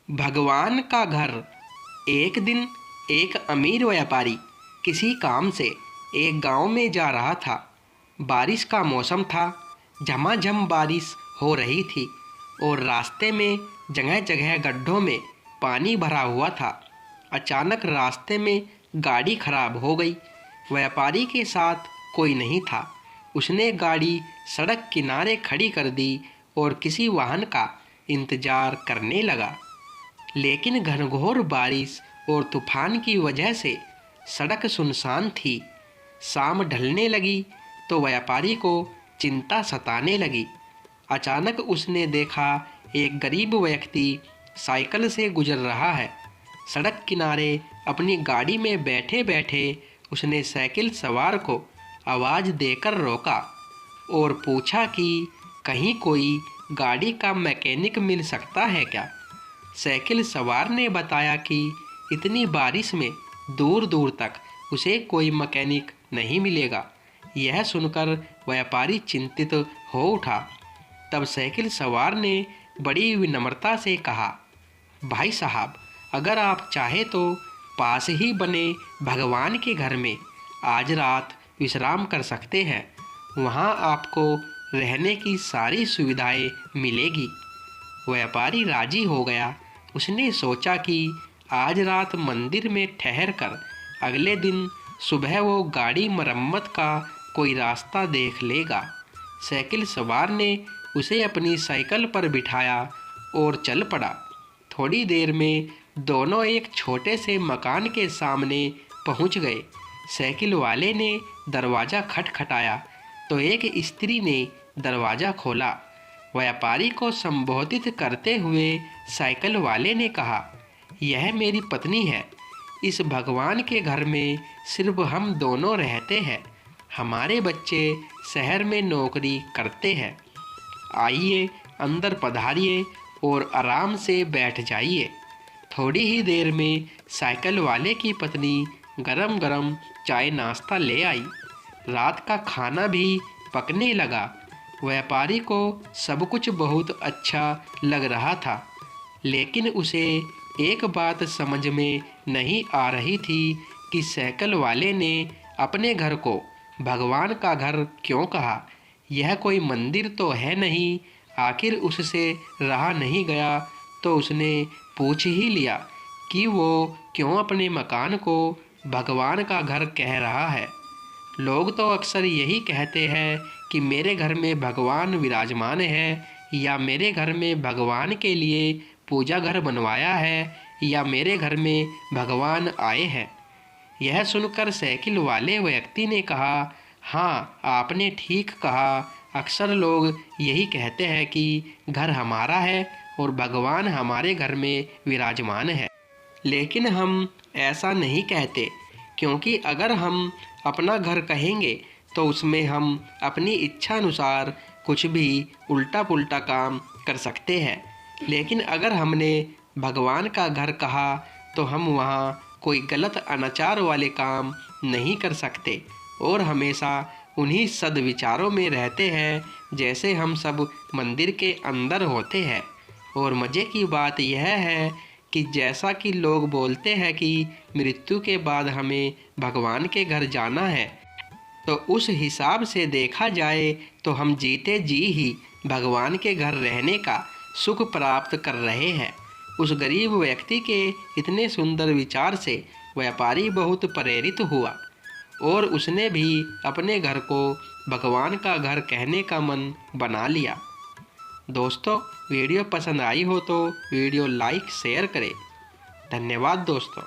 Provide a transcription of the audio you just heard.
भगवान का घर। एक दिन एक अमीर व्यापारी किसी काम से एक गांव में जा रहा था। बारिश का मौसम था, झमाझम बारिश हो रही थी और रास्ते में जगह जगह गड्ढों में पानी भरा हुआ था। अचानक रास्ते में गाड़ी खराब हो गई। व्यापारी के साथ कोई नहीं था। उसने गाड़ी सड़क किनारे खड़ी कर दी और किसी वाहन का इंतजार करने लगा। लेकिन घनघोर बारिश और तूफान की वजह से सड़क सुनसान थी। शाम ढलने लगी तो व्यापारी को चिंता सताने लगी। अचानक उसने देखा एक गरीब व्यक्ति साइकिल से गुजर रहा है। सड़क किनारे अपनी गाड़ी में बैठे बैठे उसने साइकिल सवार को आवाज़ देकर रोका और पूछा कि कहीं कोई गाड़ी का मैकेनिक मिल सकता है क्या। साइकिल सवार ने बताया कि इतनी बारिश में दूर दूर तक उसे कोई मैकेनिक नहीं मिलेगा। यह सुनकर व्यापारी चिंतित हो उठा। तब साइकिल सवार ने बड़ी विनम्रता से कहा, भाई साहब, अगर आप चाहे तो पास ही बने भगवान के घर में आज रात विश्राम कर सकते हैं। वहाँ आपको रहने की सारी सुविधाएं मिलेगी। व्यापारी राजी हो गया। उसने सोचा कि आज रात मंदिर में ठहर कर अगले दिन सुबह वो गाड़ी मरम्मत का कोई रास्ता देख लेगा। साइकिल सवार ने उसे अपनी साइकिल पर बिठाया और चल पड़ा। थोड़ी देर में दोनों एक छोटे से मकान के सामने पहुंच गए। साइकिल वाले ने दरवाज़ा खटखटाया तो एक स्त्री ने दरवाज़ा खोला। व्यापारी को संबोधित करते हुए साइकिल वाले ने कहा, यह मेरी पत्नी है। इस भगवान के घर में सिर्फ हम दोनों रहते हैं। हमारे बच्चे शहर में नौकरी करते हैं। आइए अंदर पधारिए और आराम से बैठ जाइए। थोड़ी ही देर में साइकिल वाले की पत्नी गरम गरम चाय नाश्ता ले आई। रात का खाना भी पकने लगा। व्यापारी को सब कुछ बहुत अच्छा लग रहा था, लेकिन उसे एक बात समझ में नहीं आ रही थी कि साइकिल वाले ने अपने घर को भगवान का घर क्यों कहा। यह कोई मंदिर तो है नहीं। आखिर उससे रहा नहीं गया तो उसने पूछ ही लिया कि वो क्यों अपने मकान को भगवान का घर कह रहा है। लोग तो अक्सर यही कहते हैं कि मेरे घर में भगवान विराजमान है, या मेरे घर में भगवान के लिए पूजा घर बनवाया है, या मेरे घर में भगवान आए हैं। यह सुनकर साइकिल वाले व्यक्ति ने कहा, हाँ, आपने ठीक कहा। अक्सर लोग यही कहते हैं कि घर हमारा है और भगवान हमारे घर में विराजमान है, लेकिन हम ऐसा नहीं कहते, क्योंकि अगर हम अपना घर कहेंगे तो उसमें हम अपनी इच्छा अनुसार कुछ भी उल्टा पुल्टा काम कर सकते हैं। लेकिन अगर हमने भगवान का घर कहा तो हम वहाँ कोई गलत अनाचार वाले काम नहीं कर सकते और हमेशा उन्हीं सद्विचारों में रहते हैं जैसे हम सब मंदिर के अंदर होते हैं। और मज़े की बात यह है कि जैसा कि लोग बोलते हैं कि मृत्यु के बाद हमें भगवान के घर जाना है, तो उस हिसाब से देखा जाए तो हम जीते जी ही भगवान के घर रहने का सुख प्राप्त कर रहे हैं। उस गरीब व्यक्ति के इतने सुंदर विचार से व्यापारी बहुत प्रेरित हुआ और उसने भी अपने घर को भगवान का घर कहने का मन बना लिया। दोस्तों, वीडियो पसंद आई हो तो वीडियो लाइक शेयर करें। धन्यवाद दोस्तों।